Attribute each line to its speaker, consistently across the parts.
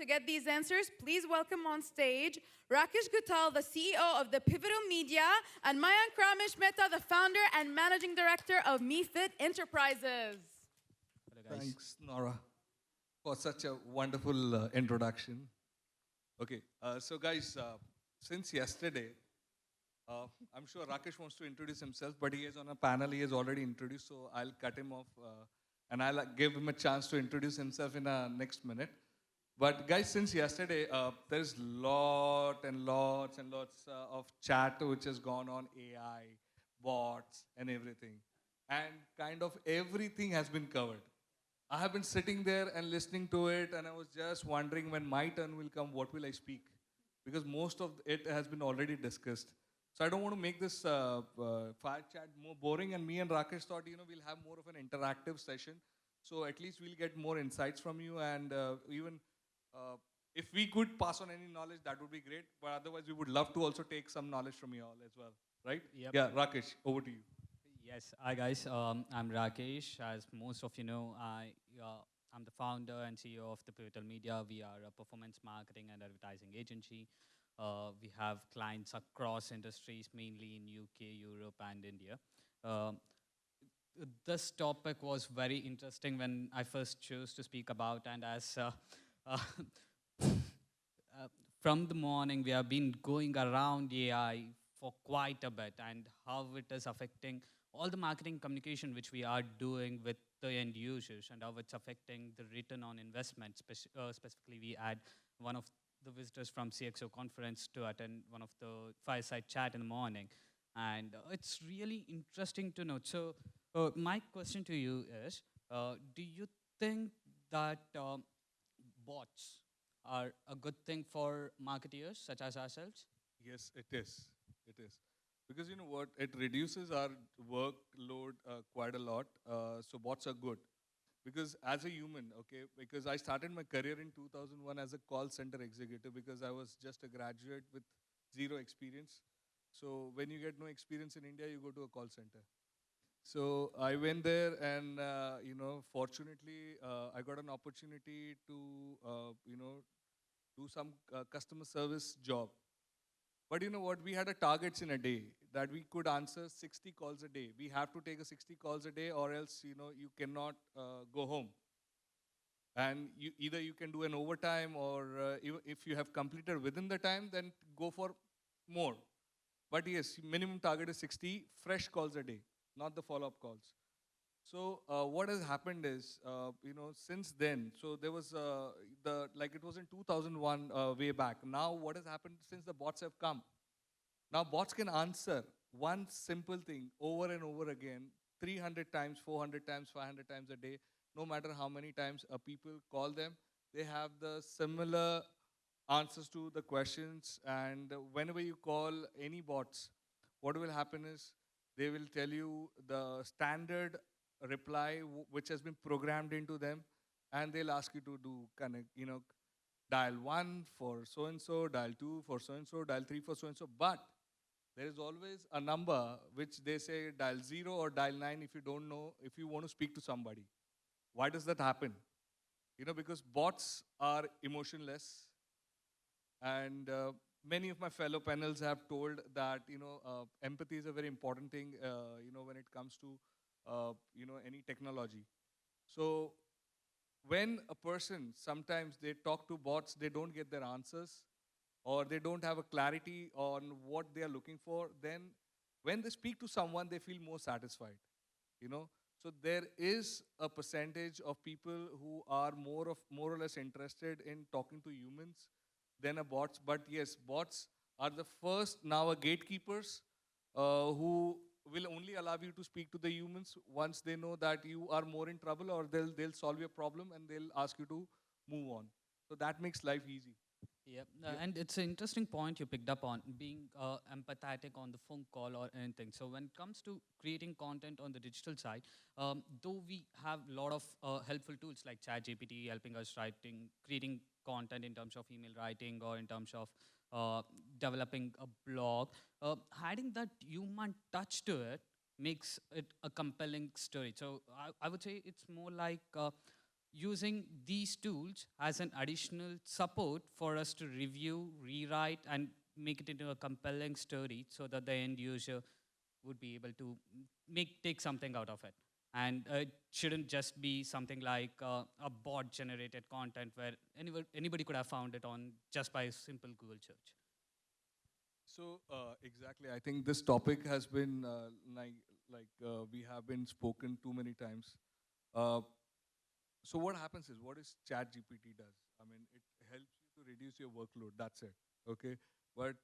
Speaker 1: to get these answers, please welcome on stage Rakesh Guttal, the CEO of the Pivotal Media, and Mayank Ramesh Mehta, the founder and managing director of MeFit Enterprises.
Speaker 2: Hello, guys.
Speaker 3: Thanks, Nora, for such a wonderful introduction. Okay, so guys, since yesterday, I'm sure Rakesh wants to introduce himself, but he is on a panel he has already introduced, so I'll cut him off and I'll give him a chance to introduce himself in a next minute. But guys, since yesterday, there's lots and lots of chat which has gone on AI, bots, and everything. And kind of everything has been covered. I have been sitting there and listening to it, and I was just wondering when my turn will come, what will I speak? Because most of it has been already discussed. So I don't want to make this fire chat more boring. And me and Rakesh thought, we'll have more of an interactive session. So at least we'll get more insights from you, and even if we could pass on any knowledge, that would be great. But otherwise, we would love to also take some knowledge from you all as well, right?
Speaker 2: Yep.
Speaker 3: Yeah, Rakesh, over to you.
Speaker 2: Yes, hi guys. I'm Rakesh. As most of you know, I'm the founder and CEO of the Pivotal Media. We are a performance marketing and advertising agency. We have clients across industries, mainly in UK, Europe, and India. Um, this topic was very interesting when I first chose to speak about, and as uh, from the morning we have been going around AI for quite a bit, and how it is affecting all the marketing communication which we are doing with the end users, and how it's affecting the return on investment. Specifically, we had one of the visitors from CXO conference to attend one of the fireside chat in the morning, and it's really interesting to note. So my question to you is, do you think that bots are a good thing for marketeers such as ourselves?
Speaker 3: Yes, it is. It is. Because you know what? It reduces our workload quite a lot. So bots are good. Because as a human, okay, because I started my career in 2001 as a call center executive because I was just a graduate with zero experience. So when you get no experience in India, you go to a call center. So I went there, and fortunately, I got an opportunity to, do some customer service job. But you know what? We had a targets in a day that we could answer 60 calls a day. We have to take a 60 calls a day, or else you cannot go home. And either you can do an overtime, or if you have completed within the time, then go for more. But yes, minimum target is 60 fresh calls a day, not the follow-up calls. So what has happened is, since then, so there was it was in 2001 way back. Now what has happened since the bots have come? Now bots can answer one simple thing over and over again, 300 times, 400 times, 500 times a day. No matter how many times people call them, they have the similar answers to the questions. And whenever you call any bots, what will happen is they will tell you the standard reply which has been programmed into them, and they'll ask you to do connect, dial 1 for so and so, dial 2 for so and so, dial 3 for so and so. But there is always a number which they say dial 0 or dial 9 if you don't know, if you want to speak to somebody. Why does that happen? Because bots are emotionless, and many of my fellow panels have told that empathy is a very important thing when it comes to any technology. So when a person, sometimes they talk to bots, they don't get their answers, or they don't have a clarity on what they are looking for, then when they speak to someone, they feel more satisfied. you know so there is a percentage of people who are more or less interested in talking to humans than a bots. But yes, bots are the first now a gatekeepers who will only allow you to speak to the humans once they know that you are more in trouble, or they'll solve your problem and they'll ask you to move on. So that makes life easy.
Speaker 2: Yep.
Speaker 3: Yeah.
Speaker 2: And it's an interesting point you picked up on, being empathetic on the phone call or anything. So when it comes to creating content on the digital side, though we have a lot of helpful tools like ChatGPT helping us creating content in terms of email writing or in terms of developing a blog, adding that human touch to it makes it a compelling story. So I would say it's more like using these tools as an additional support for us to review, rewrite, and make it into a compelling story so that the end user would be able to take something out of it. And it shouldn't just be something like a bot generated content where anybody could have found it on just by a simple Google search.
Speaker 3: So exactly, I think this topic has been we have been spoken too many times. Uh, so what happens is, what is ChatGPT does? I mean, it helps you to reduce your workload. That's it. Okay. But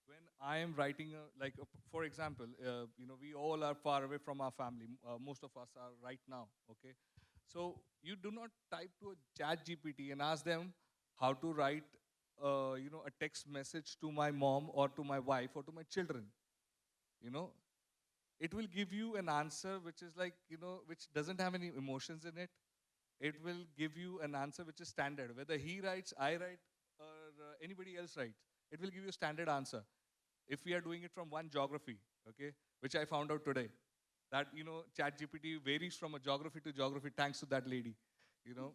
Speaker 3: when I am writing for example, we all are far away from our family. Most of us are right now. Okay. So you do not type to a ChatGPT and ask them how to write a text message to my mom or to my wife or to my children. You know, it will give you an answer which is which doesn't have any emotions in it. It will give you an answer which is standard. Whether he writes, I write, or anybody else writes, it will give you a standard answer. If we are doing it from one geography, okay, which I found out today, that ChatGPT varies from a geography to geography thanks to that lady. You know,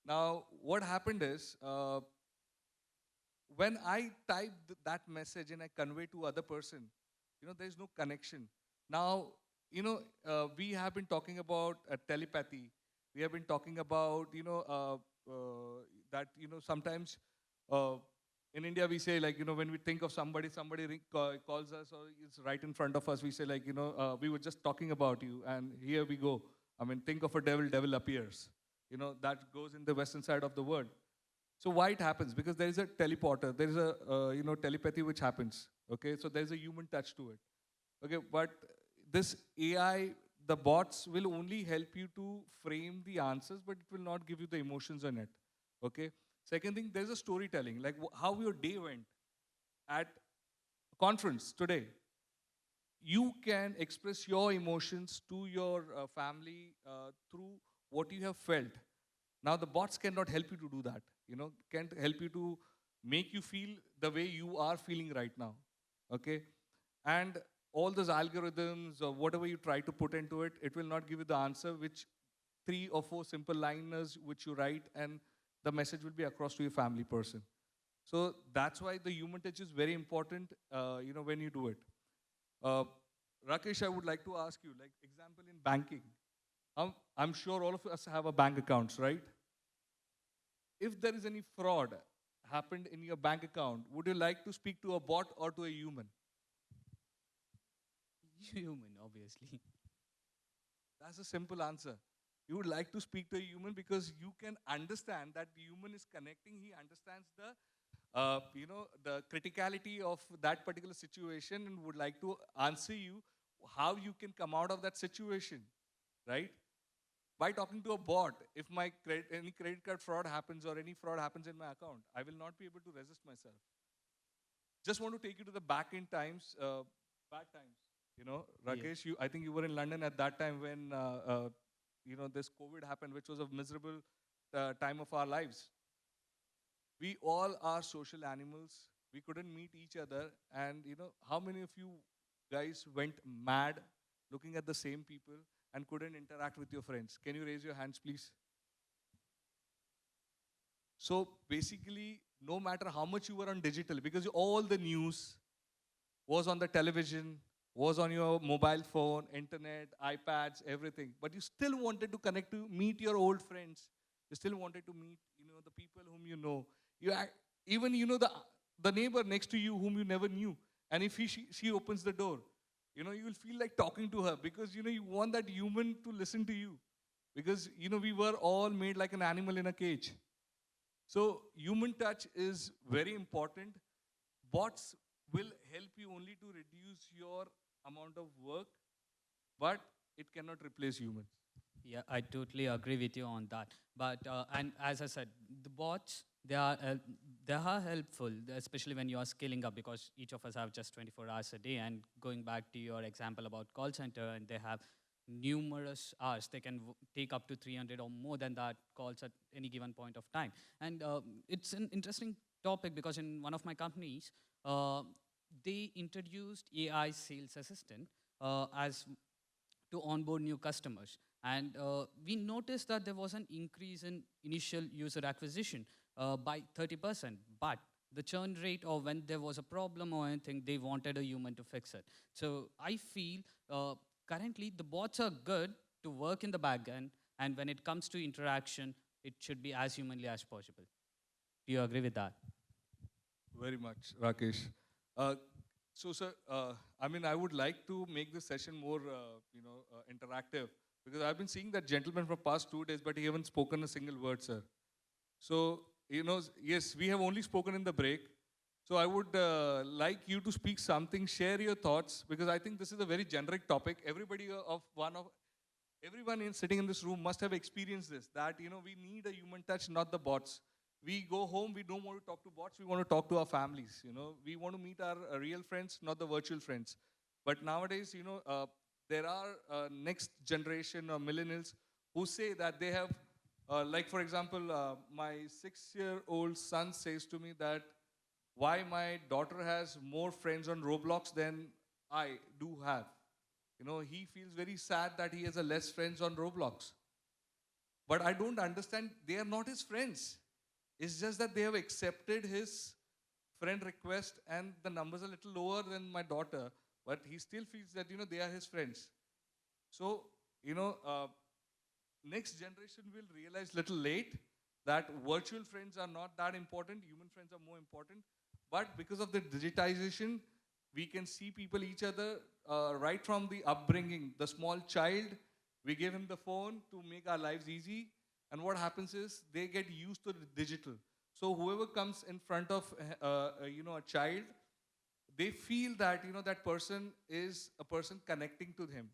Speaker 3: now what happened is. When I type that message and I convey to other person, there's no connection. Now, we have been talking about telepathy. We have been talking about, that, sometimes in India we say when we think of somebody, calls us or is right in front of us, we say we were just talking about you and here we go. I mean, think of a devil, devil appears. That goes in the Western side of the world. So why it happens? Because there is a teleporter, there is a telepathy which happens. Okay, so there is a human touch to it. Okay, but this AI, the bots will only help you to frame the answers, but it will not give you the emotions on it. Okay. Second thing, there is a storytelling, like how your day went at a conference today. You can express your emotions to your family through what you have felt. Now the bots cannot help you to do that. Can't help you to make you feel the way you are feeling right now. Okay? And all those algorithms or whatever you try to put into it, it will not give you the answer which 3 or 4 simple liners which you write and the message will be across to your family person. So that's why the human touch is very important, when you do it. Rakesh, I would like to ask you, like example in banking. I'm sure all of us have a bank accounts, right? If there is any fraud happened in your bank account, would you like to speak to a bot or to a human?
Speaker 2: Human, obviously.
Speaker 3: That's a simple answer. You would like to speak to a human because you can understand that the human is connecting. He understands the criticality of that particular situation and would like to answer you how you can come out of that situation, right? By talking to a bot, if any credit card fraud happens or any fraud happens in my account, I will not be able to resist myself. Just want to take you to the back in times, bad times. Rakesh, I think you were in London at that time when this COVID happened, which was a miserable time of our lives. We all are social animals. We couldn't meet each other, and how many of you guys went mad looking at the same people and couldn't interact with your friends? Can you raise your hands, please? So basically, no matter how much you were on digital, because all the news was on the television, was on your mobile phone, internet, iPads, everything. But you still wanted to connect to meet your old friends. You still wanted to meet, the people whom you know. Even the neighbor next to you whom you never knew. And if she opens the door, you will feel like talking to her because you want that human to listen to you. Because we were all made like an animal in a cage. So human touch is very important. Bots will help you only to reduce your amount of work, but it cannot replace humans.
Speaker 2: Yeah, I totally agree with you on that. But and as I said, the bots they are helpful, especially when you are scaling up because each of us have just 24 hours a day. And going back to your example about call center, and they have numerous hours. They can take up to 300 or more than that calls at any given point of time. And it's an interesting topic because in one of my companies, they introduced AI sales assistant as to onboard new customers. And we noticed that there was an increase in initial user acquisition by 30%. But the churn rate, or when there was a problem or anything, they wanted a human to fix it. So I feel currently the bots are good to work in the back end. And when it comes to interaction, it should be as humanly as possible. Do you agree with that?
Speaker 3: Very much, Rakesh. Uh, so, sir, I mean, I would like to make this session more, interactive, because I've been seeing that gentleman for past 2 days, but he haven't spoken a single word, sir. So, yes, we have only spoken in the break. So I would like you to speak something, share your thoughts, because I think this is a very generic topic. Everyone sitting in this room must have experienced this, that, we need a human touch, not the bots. We go home, we don't want to talk to bots, we want to talk to our families. We want to meet our real friends, not the virtual friends. But nowadays, there are next generation or millennials who say that they have, like for example, my 6-year-old son says to me that why my daughter has more friends on Roblox than I do have. He feels very sad that he has a less friends on Roblox. But I don't understand, they are not his friends. It's just that they have accepted his friend request and the numbers are a little lower than my daughter, but he still feels that, they are his friends. So, next generation will realize little late that virtual friends are not that important, human friends are more important. But because of the digitization, we can see people, each other, right from the upbringing. The small child, we give him the phone to make our lives easy. And what happens is they get used to the digital. So whoever comes in front of a child, they feel that that person is a person connecting to him.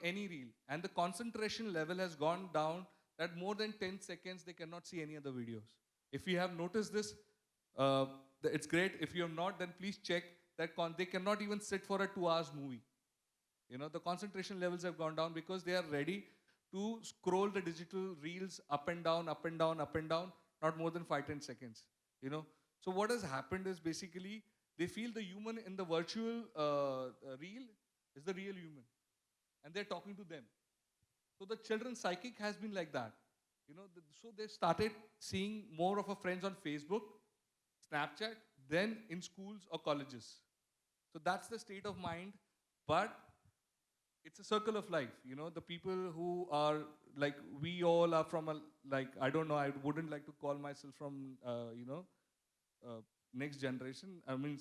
Speaker 3: Any reel. And the concentration level has gone down that more than 10 seconds they cannot see any other videos. If you have noticed this, it's great. If you have not, then please check that they cannot even sit for a 2 hours movie. The concentration levels have gone down because they are ready to scroll the digital reels up and down, up and down, up and down, not more than 5-10 seconds. So what has happened is basically they feel the human in the virtual reel is the real human, and they're talking to them. So the children's psychic has been like that. So they started seeing more of a friends on Facebook, Snapchat, than in schools or colleges. So that's the state of mind, but it's a circle of life. The people who are like, we all are from I don't know, I wouldn't like to call myself from, next generation. I mean,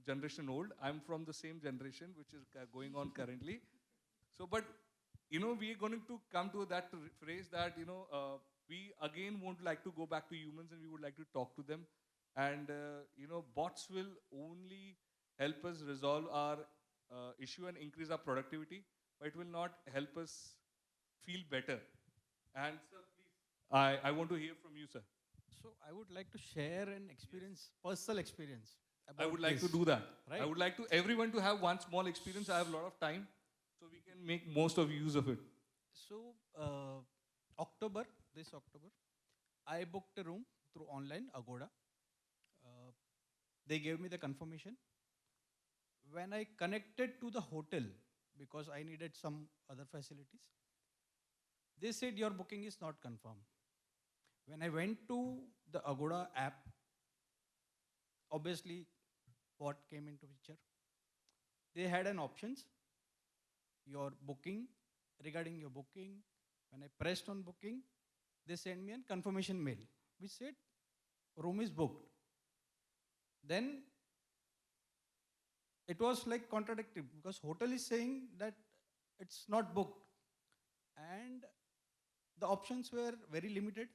Speaker 3: generation old. I'm from the same generation, which is going on currently. So, but, we are going to come to that phrase that, we again won't like to go back to humans and we would like to talk to them. And, bots will only help us resolve our issue and increase our productivity, but it will not help us feel better. And sir, please, I want to hear from you, sir.
Speaker 4: So I would like to share an experience, personal experience.
Speaker 3: I would like
Speaker 4: this,
Speaker 3: to do that.
Speaker 4: Right?
Speaker 3: I would like to everyone to have one small experience. I have a lot of time, so we can make most of use of it.
Speaker 4: So this October, I booked a room through online Agoda. They gave me the confirmation. When I connected to the hotel, because I needed some other facilities, they said your booking is not confirmed. When I went to the Agoda app, obviously what came into picture? They had an options, your booking, regarding your booking. When I pressed on booking, they sent me a confirmation mail, which said room is booked. Then it was like contradictory because hotel is saying that it's not booked. And the options were very limited.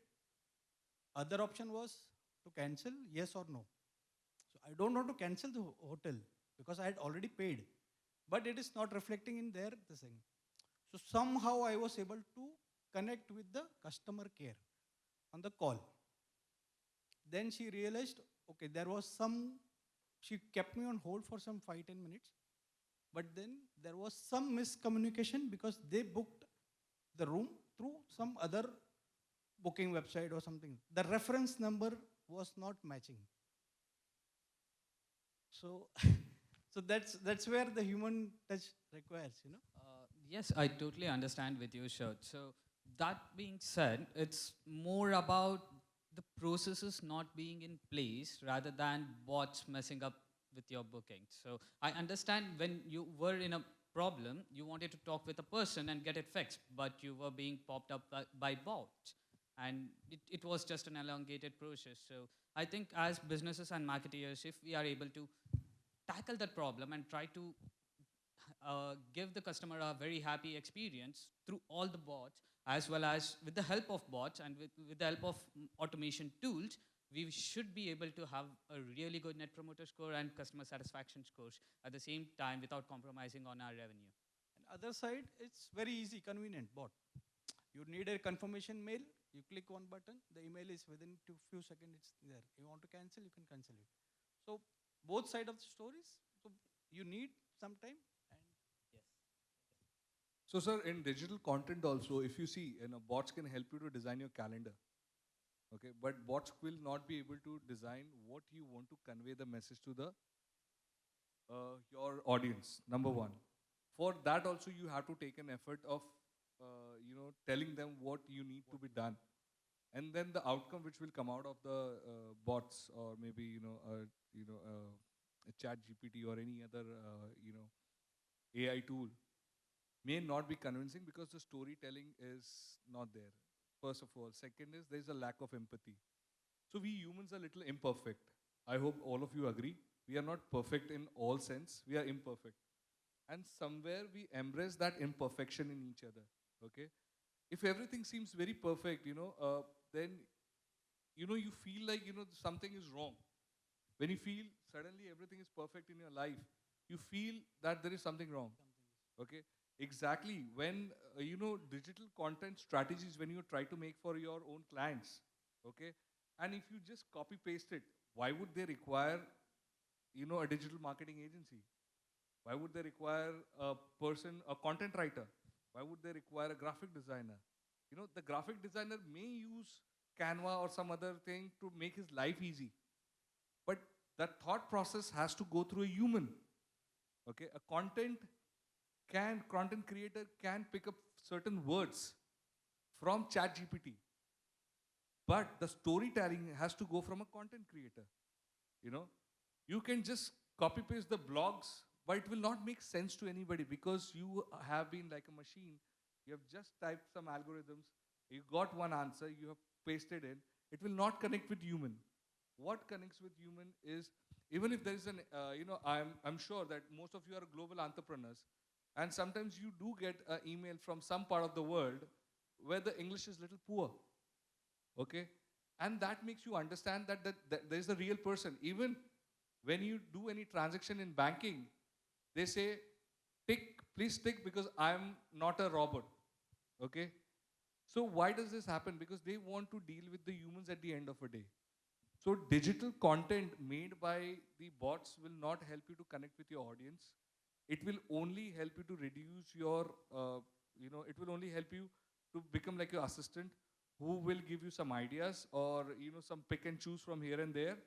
Speaker 4: Other option was to cancel, yes or no. So I don't want to cancel the hotel because I had already paid, but it is not reflecting in their the thing. So somehow I was able to connect with the customer care on the call. Then she realized, okay, she kept me on hold for some 5-10 minutes, but then there was some miscommunication because they booked the room through some other booking website or something. The reference number was not matching. So, so that's where the human touch requires.
Speaker 2: Yes, I totally understand with you, Shert. So that being said, it's more about the processes not being in place rather than bots messing up with your booking. So I understand when you were in a problem, you wanted to talk with a person and get it fixed, but you were being popped up by bots. And it was just an elongated process. So I think as businesses and marketeers, if we are able to tackle that problem and try to give the customer a very happy experience through all the bots, as well as with the help of bots and with the help of automation tools, we should be able to have a really good net promoter score and customer satisfaction scores at the same time without compromising on our revenue.
Speaker 4: And other side, it's very easy, convenient bot. You need a confirmation mail, you click one button, the email is within few seconds, it's there. You want to cancel, you can cancel it. So both side of the stories, so you need some time. And
Speaker 2: Yes.
Speaker 3: So, sir, in digital content also, if you see, bots can help you to design your calendar. Okay, but bots will not be able to design what you want to convey the message to the your audience. Number one, for that also you have to take an effort of telling them what you need to be done, and then the outcome which will come out of the bots, or maybe a chat GPT or any other AI tool, may not be convincing because the storytelling is not there. First of all, second is there is a lack of empathy. So we humans are little imperfect. I hope all of you agree. We are not perfect in all sense. We are imperfect, and somewhere we embrace that imperfection in each other. Okay, if everything seems very perfect, then you feel like something is wrong. When you feel suddenly everything is perfect in your life, you feel that there is something wrong. Okay, exactly. When digital content strategies, when you try to make for your own clients, okay, and if you just copy paste it, why would they require a digital marketing agency? Why would they require a person, a content writer? Why would they require a graphic designer? The graphic designer may use Canva or some other thing to make his life easy, but that thought process has to go through a human. Okay, a content creator can pick up certain words from ChatGPT, but the storytelling has to go from a content creator. You know, you can just copy paste the blogs, but it will not make sense to anybody because you have been like a machine. You have just typed some algorithms, you got one answer, you have pasted in. It will not connect with human. What connects with human is, even if there is I'm sure that most of you are global entrepreneurs, and sometimes you do get an email from some part of the world where the English is little poor. Okay, and that makes you understand that there is a real person. Even when you do any transaction in banking, they say, tick, please tick, because I'm not a robot. Okay, so why does this happen? Because they want to deal with the humans at the end of a day. So digital content made by the bots will not help you to connect with your audience. It will only help you to reduce your, it will only help you to become like your assistant, who will give you some ideas, or some pick and choose from here and there.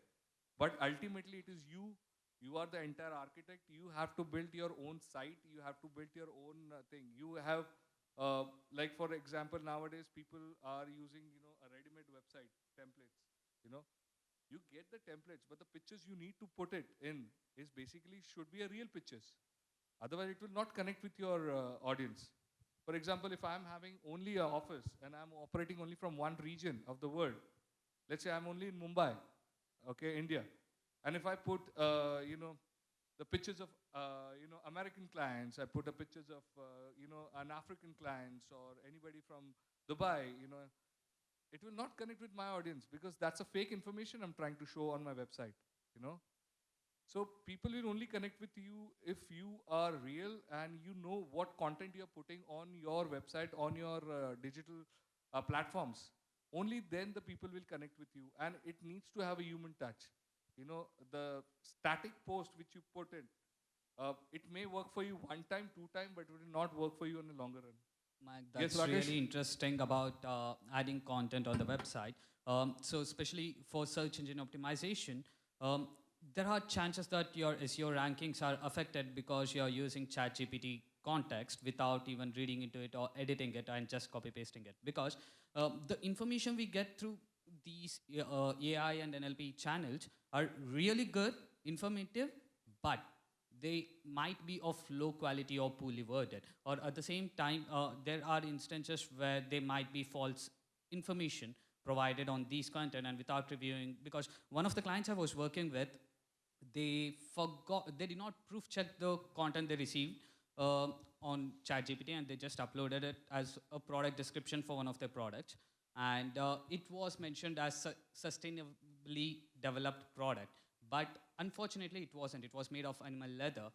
Speaker 3: But ultimately it is you. You are the entire architect. You have to build your own site. You have to build your own thing. You have, like for example, nowadays people are using a ready-made website templates. You get the templates, but the pictures you need to put it in is basically should be a real pictures. Otherwise, it will not connect with your audience. For example, if I'm having only an office and I'm operating only from one region of the world, let's say I'm only in Mumbai, okay, India, and if I put, the pictures of, American clients, I put the pictures of, an African clients or anybody from Dubai, it will not connect with my audience because that's a fake information I'm trying to show on my website, So people will only connect with you if you are real and you know what content you're putting on your website, on your digital platforms. Only then the people will connect with you, and it needs to have a human touch. The static post which you put in, it may work for you one time, two time, but it will not work for you in the longer run.
Speaker 2: Mike,
Speaker 3: Yes,
Speaker 2: that's
Speaker 3: Rakesh?
Speaker 2: really interesting about adding content on the website. So especially for search engine optimization, there are chances that your SEO rankings are affected because you're using ChatGPT context without even reading into it or editing it and just copy pasting it. Because the information we get through these AI and NLP channels are really good, informative, but they might be of low quality or poorly worded. Or at the same time, there are instances where there might be false information provided on these content and without reviewing. Because one of the clients I was working with, they did not proof check the content they received on ChatGPT, and they just uploaded it as a product description for one of their products. And it was mentioned as sustainably developed product. But unfortunately, it wasn't. It was made of animal leather.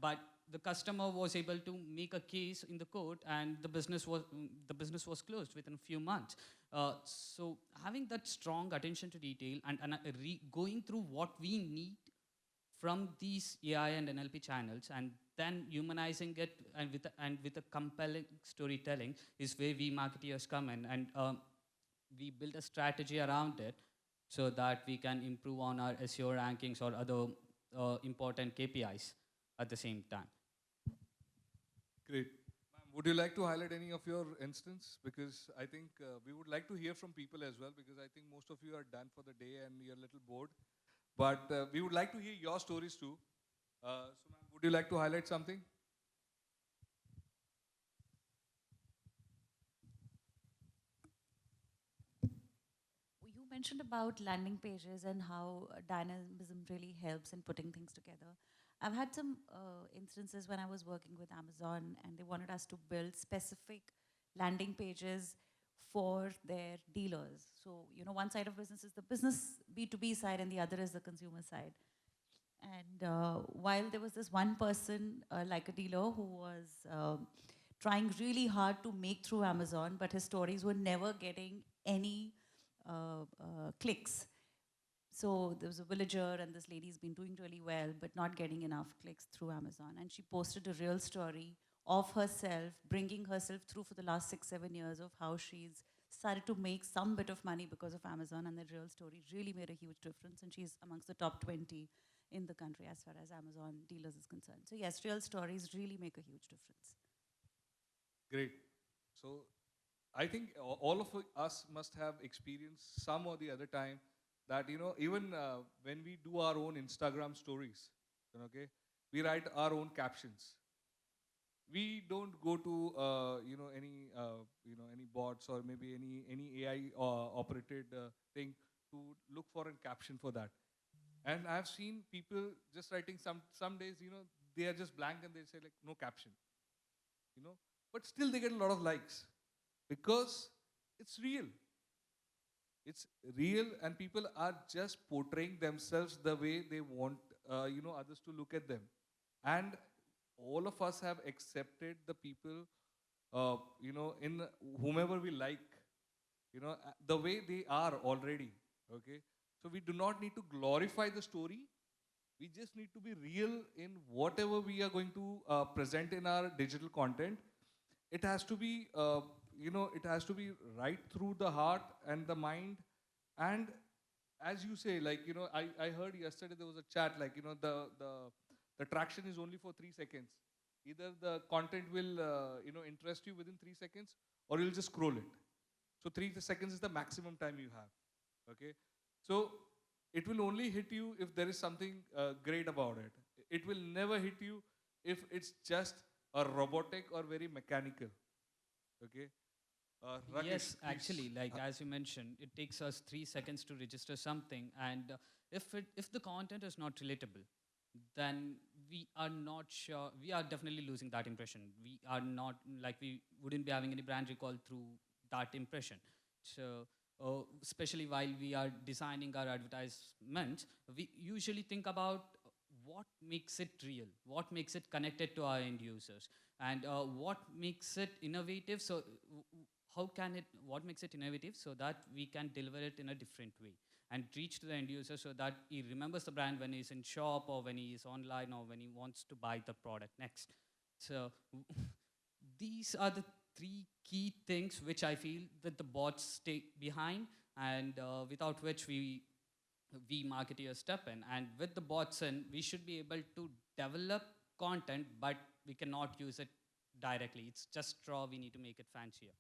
Speaker 2: But the customer was able to make a case in the court, and the business was closed within a few months. So having that strong attention to detail and going through what we need from these AI and NLP channels, and then humanizing it and with a compelling storytelling is where we marketeers come in, and we build a strategy around it so that we can improve on our SEO rankings or other important KPIs at the same time.
Speaker 3: Great. Ma'am, would you like to highlight any of your instance? Because I think we would like to hear from people as well, because I think most of you are done for the day and you're a little bored. But we would like to hear your stories too. So ma'am, would you like to highlight something?
Speaker 5: You mentioned about landing pages and how dynamism really helps in putting things together. I've had some instances when I was working with Amazon and they wanted us to build specific landing pages for their dealers. So, you know, one side of business is the business B2B side and the other is the consumer side. And while there was this one person, like a dealer, who was trying really hard to make through Amazon, but his stories were never getting any clicks. So there was a villager and this lady's been doing really well, but not getting enough clicks through Amazon. And she posted a real story of herself, bringing herself through for the last 6-7 years of how she's started to make some bit of money because of Amazon, and that real story really made a huge difference. And she's amongst the top 20 in the country as far as Amazon dealers is concerned. So yes, real stories really make a huge difference.
Speaker 3: Great. So I think all of us must have experienced some or the other time that, you know, even when we do our own Instagram stories, okay, we write our own captions. We don't go to any bots or maybe any AI operated thing to look for a caption for that. And I've seen people just writing some days, you know, they are just blank and they say like no caption, you know, but still they get a lot of likes because it's real. It's real, and people are just portraying themselves the way they want, others to look at them. And all of us have accepted the people, in whomever we like, the way they are already. Okay, so we do not need to glorify the story. We just need to be real in whatever we are going to present in our digital content. It has to be, it has to be right through the heart and the mind. And as you say, like, I heard yesterday there was a chat, like, the traction is only for 3 seconds. Either the content will, interest you within 3 seconds, or you'll just scroll it. So 3 seconds is the maximum time you have. Okay. So it will only hit you if there is something great about it. It will never hit you if it's just a robotic or very mechanical. Okay. Rakesh,
Speaker 2: Yes,
Speaker 3: please.
Speaker 2: actually, like as you mentioned, it takes us 3 seconds to register something, and if the content is not relatable, then we are not sure. We are definitely losing that impression. We are not, like, we wouldn't be having any brand recall through that impression. So especially while we are designing our advertisements, we usually think about what makes it real, what makes it connected to our end users, and what makes it innovative. So what makes it innovative so that we can deliver it in a different way and reach to the end user so that he remembers the brand when he's in shop or when he is online or when he wants to buy the product next. So these are the 3 key things which I feel that the bots stay behind, and without which we marketeers step in. And with the bots in, we should be able to develop content, but we cannot use it directly. It's just straw, we need to make it fancier.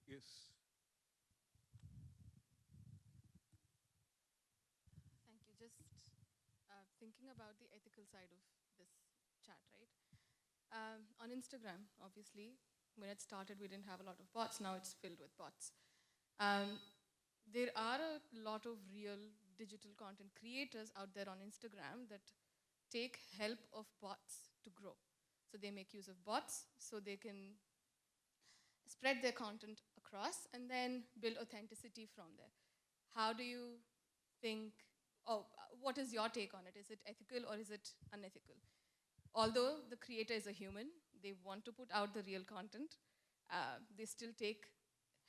Speaker 3: Yes.
Speaker 6: Thank you. Just thinking about the ethical side of this chat, right? On Instagram, obviously, when it started, we didn't have a lot of bots. Now it's filled with bots. Um, there are a lot of real digital content creators out there on Instagram that take help of bots to grow. So they make use of bots so they can spread their content across and then build authenticity from there. How do you think, what is your take on it? Is it ethical or is it unethical? Although the creator is a human, they want to put out the real content, they still take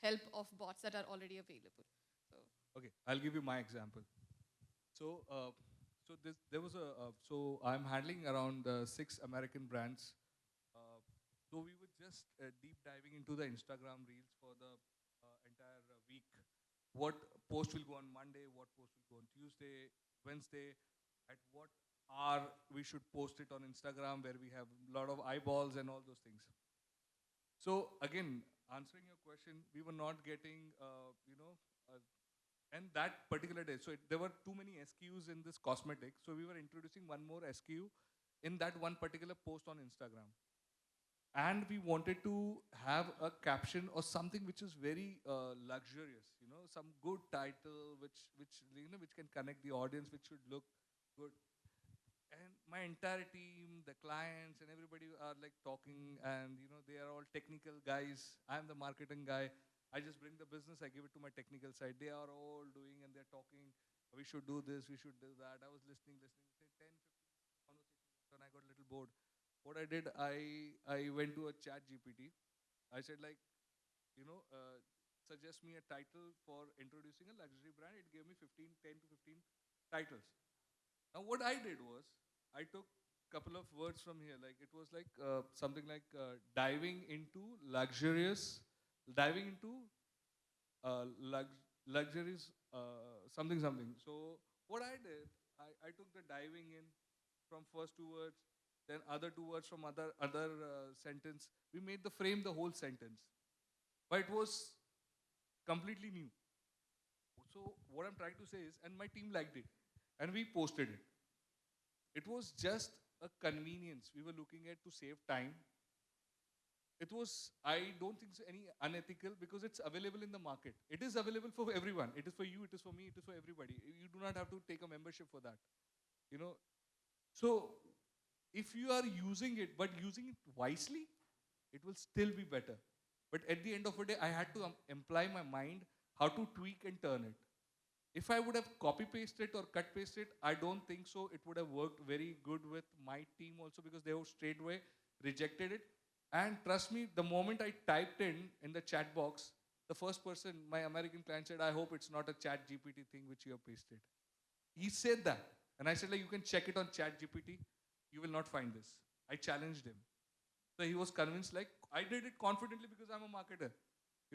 Speaker 6: help of bots that are already available. So,
Speaker 3: Okay, I'll give you my example. So, there was so I'm handling around 6 American brands. So we were just deep diving into the Instagram reels for the entire week. What post will go on Monday? What post will go on Tuesday, Wednesday? At what hour we should post it on Instagram, where we have a lot of eyeballs and all those things. So again, answering your question, we were not getting, and that particular day, so there were too many SKUs in this cosmetic, so we were introducing one more SKU in that one particular post on Instagram. And we wanted to have a caption or something which is very luxurious, some good title which can connect the audience, which should look good. And my entire team, the clients and everybody are like talking, and they are all technical guys. I'm the marketing guy. I just bring the business, I give it to my technical side. They are all doing and they're talking, we should do this, we should do that. I was listening, say 10, 15 conversations, and I got a little bored. What I did, I went to a chat GPT. I said like, suggest me a title for introducing a luxury brand. It gave me 10 to 15 titles. Now what I did was, I took a couple of words from here. Like it was like something like diving into luxuries, something. So what I did, I took the diving in from first 2 words, then other 2 words from other sentence. We made the frame the whole sentence, but it was completely new. So what I'm trying to say is, and my team liked it, and we posted it. It was just a convenience we were looking at to save time. It was, I don't think so any unethical, because it's available in the market. It is available for everyone. It is for you, it is for me, it is for everybody. You do not have to take a membership for that. So if you are using it, but using it wisely, it will still be better. But at the end of the day, I had to apply my mind how to tweak and turn it. If I would have copy-pasted or cut-pasted, I don't think so it would have worked very good with my team also, because they would straightway rejected it. And trust me, the moment I typed in the chat box, the first person, my American client, said, I hope it's not a chat GPT thing which you have pasted. He said that. And I said, like, you can check it on chat GPT. You will not find this. I challenged him. So he was convinced, like, I did it confidently because I'm a marketer.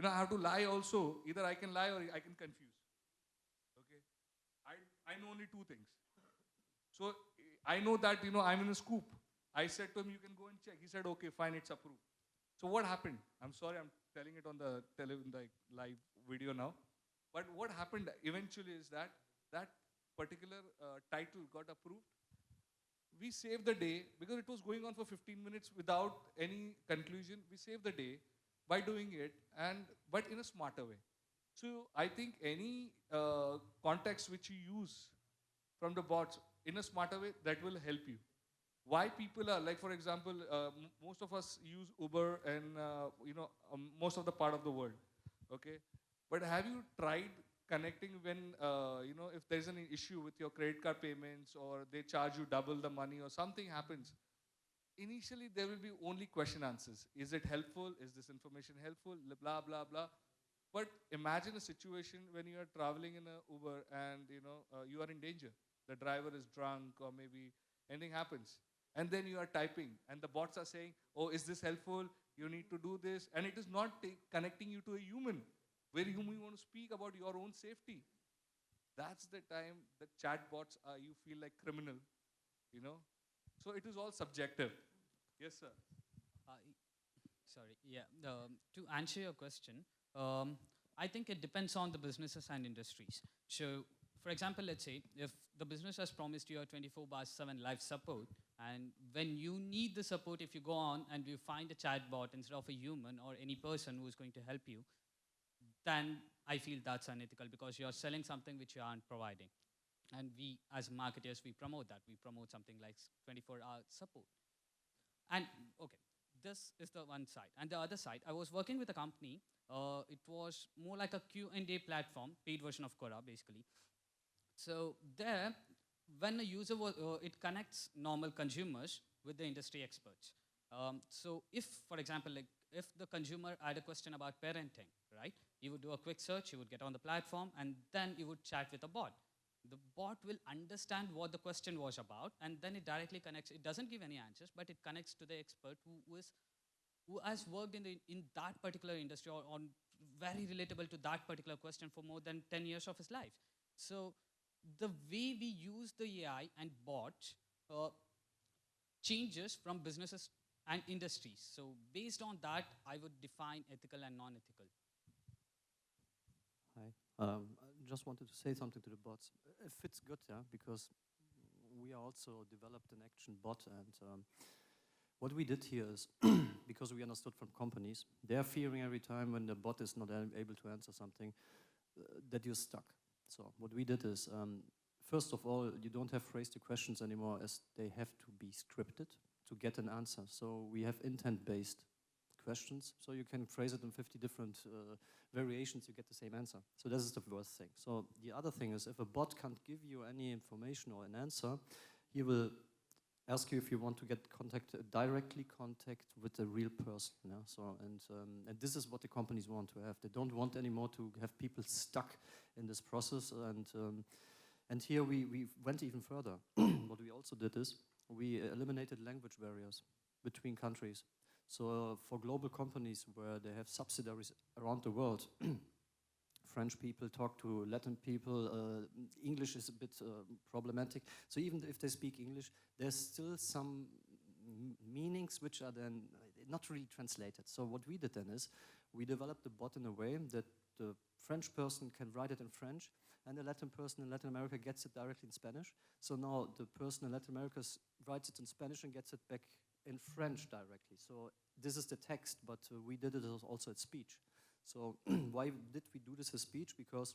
Speaker 3: I have to lie also. Either I can lie or I can confuse. Okay? I know only 2 things. So I know that, I'm in a scoop. I said to him, you can go and check. He said, okay, fine, it's approved. So what happened? I'm sorry, I'm telling it on the live video now. But what happened eventually is that particular title got approved. We saved the day, because it was going on for 15 minutes without any conclusion. We saved the day by doing it, but in a smarter way. So I think any context which you use from the bots in a smarter way, that will help you. Why people are, like for example, most of us use Uber and most of the part of the world, okay? But have you tried connecting when, if there's an issue with your credit card payments, or they charge you double the money, or something happens? Initially, there will be only question answers. Is it helpful? Is this information helpful? Blah, blah, blah. But imagine a situation when you are traveling in an Uber and you are in danger. The driver is drunk, or maybe anything happens. And then you are typing, and the bots are saying, oh, is this helpful? You need to do this. And it is not connecting you to a human, where you want to speak about your own safety. That's the time the chatbots you feel like criminal, So it is all subjective. Yes, sir.
Speaker 2: Uh, Sorry, yeah. To answer your question, I think it depends on the businesses and industries. So, for example, let's say if the business has promised you a 24/7 live support, and when you need the support, if you go on and you find a chatbot instead of a human or any person who is going to help you, then I feel that's unethical because you're selling something which you aren't providing. And we, as marketers, we promote that. We promote something like 24-hour support. And okay, this is the one side. And the other side, I was working with a company. It was more like a Q&A platform, paid version of Quora, basically. So there, when a user it connects normal consumers with the industry experts. So if, for example, like if the consumer had a question about parenting, right? You would do a quick search, you would get on the platform, and then you would chat with a bot. The bot will understand what the question was about, and then it directly connects. It doesn't give any answers, but it connects to the expert who has worked in that particular industry or on very relatable to that particular question for more than 10 years of his life. So the way we use the AI and bots changes from businesses and industries. So based on that, I would define ethical and non-ethical.
Speaker 7: Hi. I just wanted to say something to the bots. It fits good, yeah, because we also developed an action bot, and what we did here is, because we understood from companies, they're fearing every time when the bot is not able to answer something, that you're stuck. So what we did is, first of all, you don't have phrase the questions anymore as they have to be scripted to get an answer. So we have intent-based questions, so you can phrase it in 50 different variations, you get the same answer. So this is the first thing. So the other thing is, if a bot can't give you any information or an answer, he will ask you if you want to get directly contact with a real person. Yeah? So, and this is what the companies want to have. They don't want anymore to have people stuck in this process. And here we went even further. What we also did is, we eliminated language barriers between countries. So for global companies where they have subsidiaries around the world, French people talk to Latin people, English is a bit problematic. So even if they speak English, there's still some meanings which are then not really translated. So what we did then is, we developed the bot in a way that the French person can write it in French, and the Latin person in Latin America gets it directly in Spanish. So now the person in Latin America writes it in Spanish and gets it back in French directly. So this is the text, but we did it also as speech. So why did we do this as speech? Because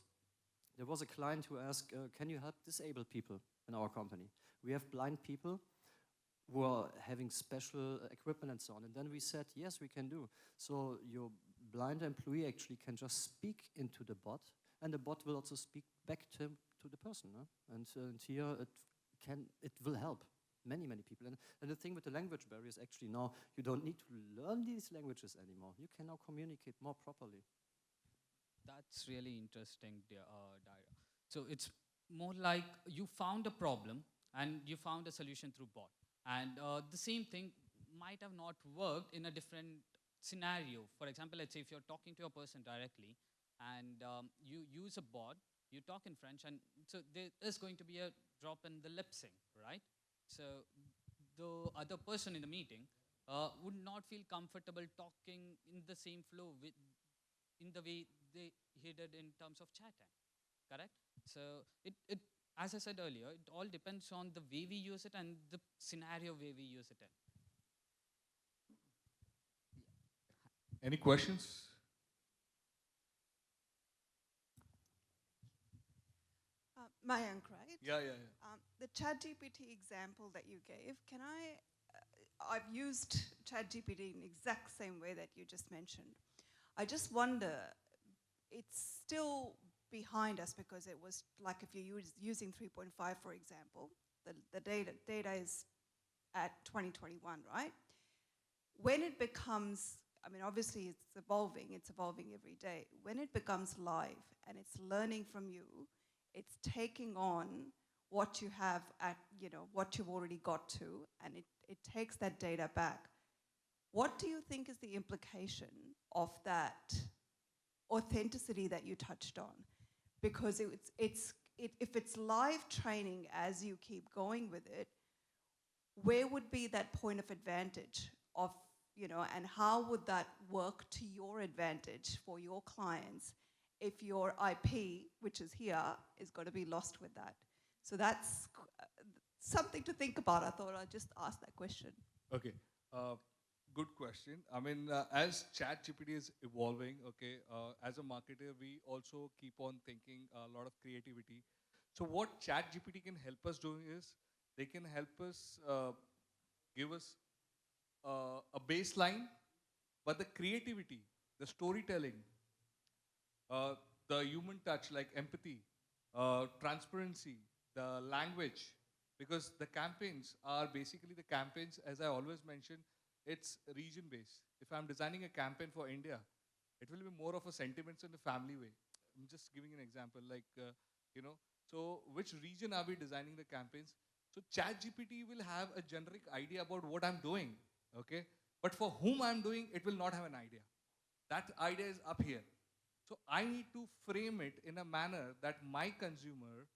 Speaker 7: there was a client who asked, can you help disabled people in our company? We have blind people who are having special equipment and so on. And then we said, yes, we can do. So your blind employee actually can just speak into the bot, and the bot will also speak back to the person. Huh? And here it will help many people. And the thing with the language barrier is actually now you don't need to learn these languages anymore. You can now communicate more properly.
Speaker 2: That's really interesting, Daira. So it's more like you found a problem and you found a solution through bot. And the same thing might have not worked in a different scenario. For example, let's say if you're talking to a person directly and you use a bot, you talk in French, and so there is going to be a drop in the lip sync, right? So the other person in the meeting would not feel comfortable talking in the same flow in the way he did in terms of chatting, correct? So it as I said earlier, it all depends on the way we use it and the scenario where we use it in.
Speaker 3: Any questions?
Speaker 8: Mayank, right?
Speaker 3: Yeah.
Speaker 8: The ChatGPT example that you gave, I've used ChatGPT in the exact same way that you just mentioned. I just wonder, it's still behind us because it was like if you're using 3.5, for example, the data is at 2021, right? When it becomes, I mean, obviously it's evolving every day. When it becomes live and it's learning from you, it's taking on what you have what you've already got to, and it takes that data back. What do you think is the implication of that authenticity that you touched on? Because if it's live training as you keep going with it, where would be that point of advantage of, and how would that work to your advantage for your clients if your IP, which is here, is going to be lost with that? So that's something to think about. I thought I'd just ask that question.
Speaker 3: Okay. Good question. I mean, as ChatGPT is evolving, okay, as a marketer, we also keep on thinking a lot of creativity. So what ChatGPT can help us do is, they can help us give us a baseline, but the creativity, the storytelling, the human touch like empathy, transparency, the language, because the campaigns are basically the campaigns, as I always mention, it's region based. If I'm designing a campaign for India, it will be more of a sentiments in a family way. I'm just giving an example, like, so which region are we designing the campaigns? So ChatGPT will have a generic idea about what I'm doing, okay? But for whom I'm doing, it will not have an idea. That idea is up here. So I need to frame it in a manner that my consumer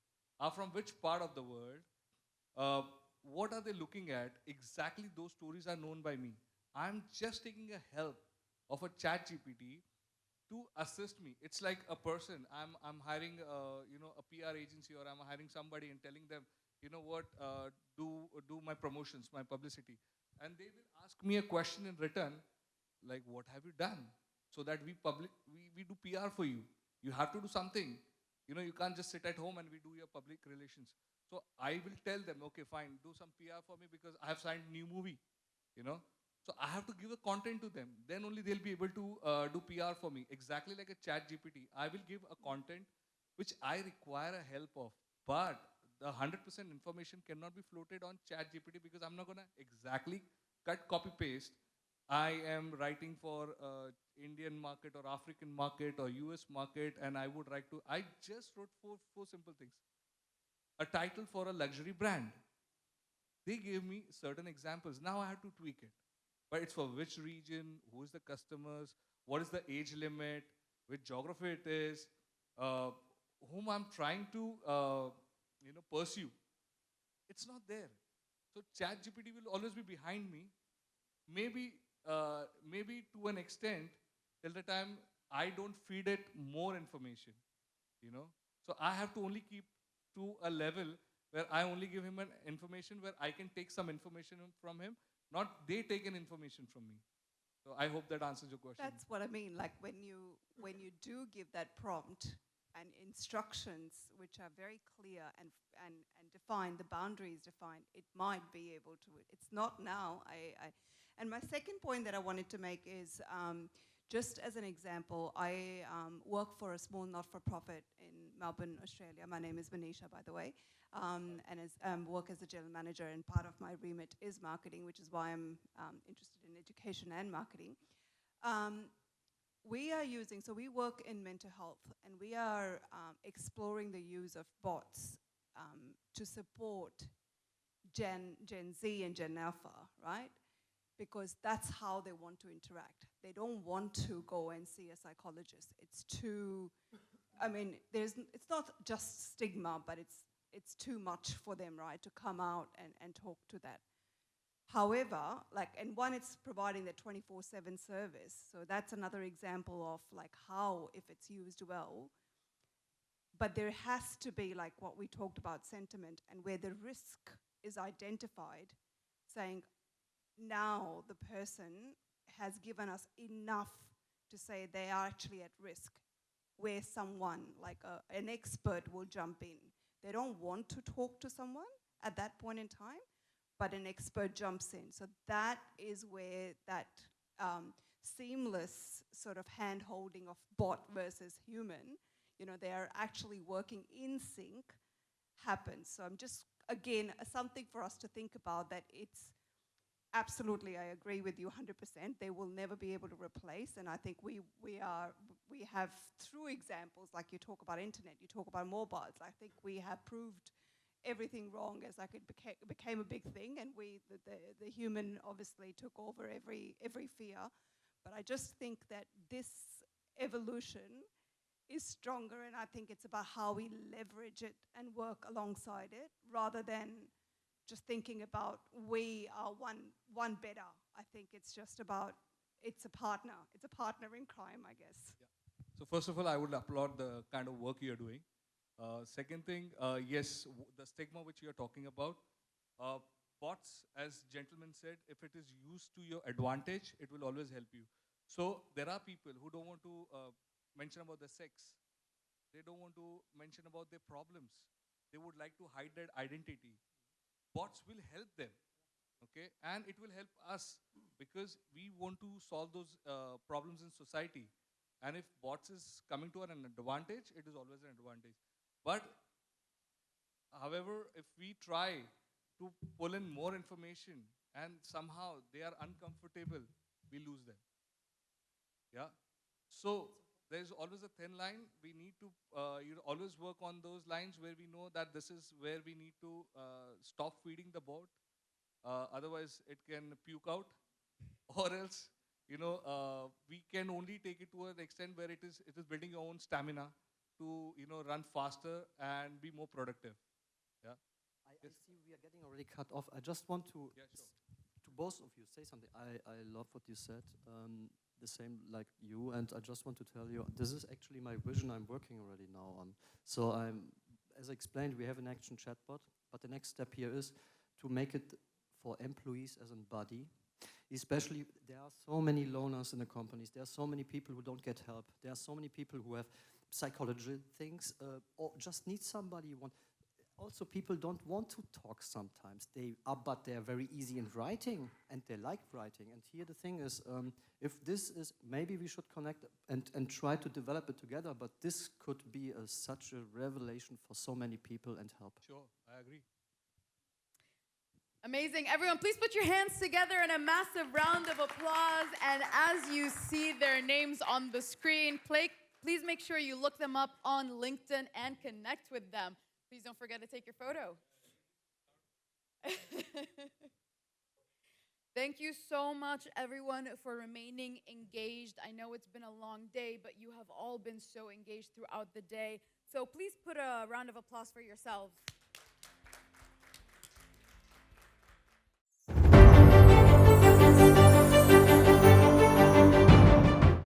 Speaker 3: are from which part of the world, what are they looking at, exactly those stories are known by me. I'm just taking a help of a chat GPT to assist me. It's like a person, I'm hiring a PR agency, or I'm hiring somebody and telling them, you know what, do my promotions, my publicity. And they will ask me a question in return, like, what have you done? So that we do PR for you. You have to do something. You can't just sit at home and we do your public relations. So I will tell them, okay, fine, do some PR for me because I have signed new movie, So I have to give a content to them. Then only they'll be able to do PR for me. Exactly like a chat GPT. I will give a content which I require a help of. But the 100% information cannot be floated on chat GPT because I'm not going to exactly cut, copy, paste. I am writing for Indian market or African market or US market, and I would like to, I just wrote four simple things. A title for a luxury brand. They gave me certain examples. Now I have to tweak it. But it's for which region, who is the customers, what is the age limit, which geography it is, whom I'm trying to pursue. It's not there. So ChatGPT will always be behind me. Maybe to an extent, till the time I don't feed it more information, So I have to only keep to a level where I only give him an information where I can take some information from him, not they take an information from me. So I hope that answers your question.
Speaker 8: That's what I mean. Like when you do give that prompt and instructions which are very clear and defined, the boundaries defined, it might be able to. It's not now. And my second point that I wanted to make is, just as an example, I work for a small not-for-profit in Melbourne, Australia. My name is Manisha, by the way, and work as a general manager, and part of my remit is marketing, which is why I'm interested in education and marketing. We work in mental health, and we are exploring the use of bots to support Gen Z and Gen Alpha, right? Because that's how they want to interact. They don't want to go and see a psychologist. It's too, it's not just stigma, but it's too much for them, right, to come out and talk to that. However, and one, it's providing the 24/7 service. So that's another example of how, if it's used well, but there has to be what we talked about, sentiment, and where the risk is identified, saying, now the person has given us enough to say they are actually at risk, where someone, an expert, will jump in. They don't want to talk to someone at that point in time, but an expert jumps in. So that is where that seamless sort of hand-holding of bot versus human, they are actually working in sync, happens. So I'm just, again, something for us to think about, that it's absolutely, I agree with you 100%. They will never be able to replace, and I think we have, through examples, like you talk about internet, you talk about mobiles, I think we have proved everything wrong as it became a big thing, and the human obviously took over every fear. But I just think that this evolution is stronger, and I think it's about how we leverage it and work alongside it, rather than just thinking about we are one better. I think it's just about, it's a partner. It's a partner in crime, I guess.
Speaker 3: Yeah. So first of all, I would applaud the kind of work you're doing. Second thing, yes, the stigma which you're talking about, bots, as gentleman said, if it is used to your advantage, it will always help you. So there are people who don't want to mention about their sex. They don't want to mention about their problems. They would like to hide their identity. Bots will help them, okay? And it will help us because we want to solve those problems in society. And if bots is coming to an advantage, it is always an advantage. But however, if we try to pull in more information and somehow they are uncomfortable, we lose them. Yeah. So there's always a thin line. We need to always work on those lines where we know that this is where we need to stop feeding the bot. Otherwise, it can puke out, or else we can only take it to an extent where it is building your own stamina to run faster and be more productive. Yeah.
Speaker 7: I see we are getting already cut off. I just want to,
Speaker 3: Yeah, sure.
Speaker 7: to both of you say something. I love what you said, the same like you, and I just want to tell you, this is actually my vision I'm working already now on. So as I explained, we have an action chatbot, but the next step here is to make it for employees as a body. Especially, there are so many loners in the companies. There are so many people who don't get help. There are so many people who have psychological things or just need somebody. Also, people don't want to talk sometimes. But they are very easy in writing, and they like writing. And here the thing is, if this is, maybe we should connect and try to develop it together, but this could be such a revelation for so many people and help.
Speaker 3: Sure, I agree.
Speaker 1: Amazing. Everyone, please put your hands together in a massive round of applause. And as you see their names on the screen, please make sure you look them up on LinkedIn and connect with them. Please don't forget to take your photo. Thank you so much, everyone, for remaining engaged. I know it's been a long day, but you have all been so engaged throughout the day. So please put a round of applause for yourselves.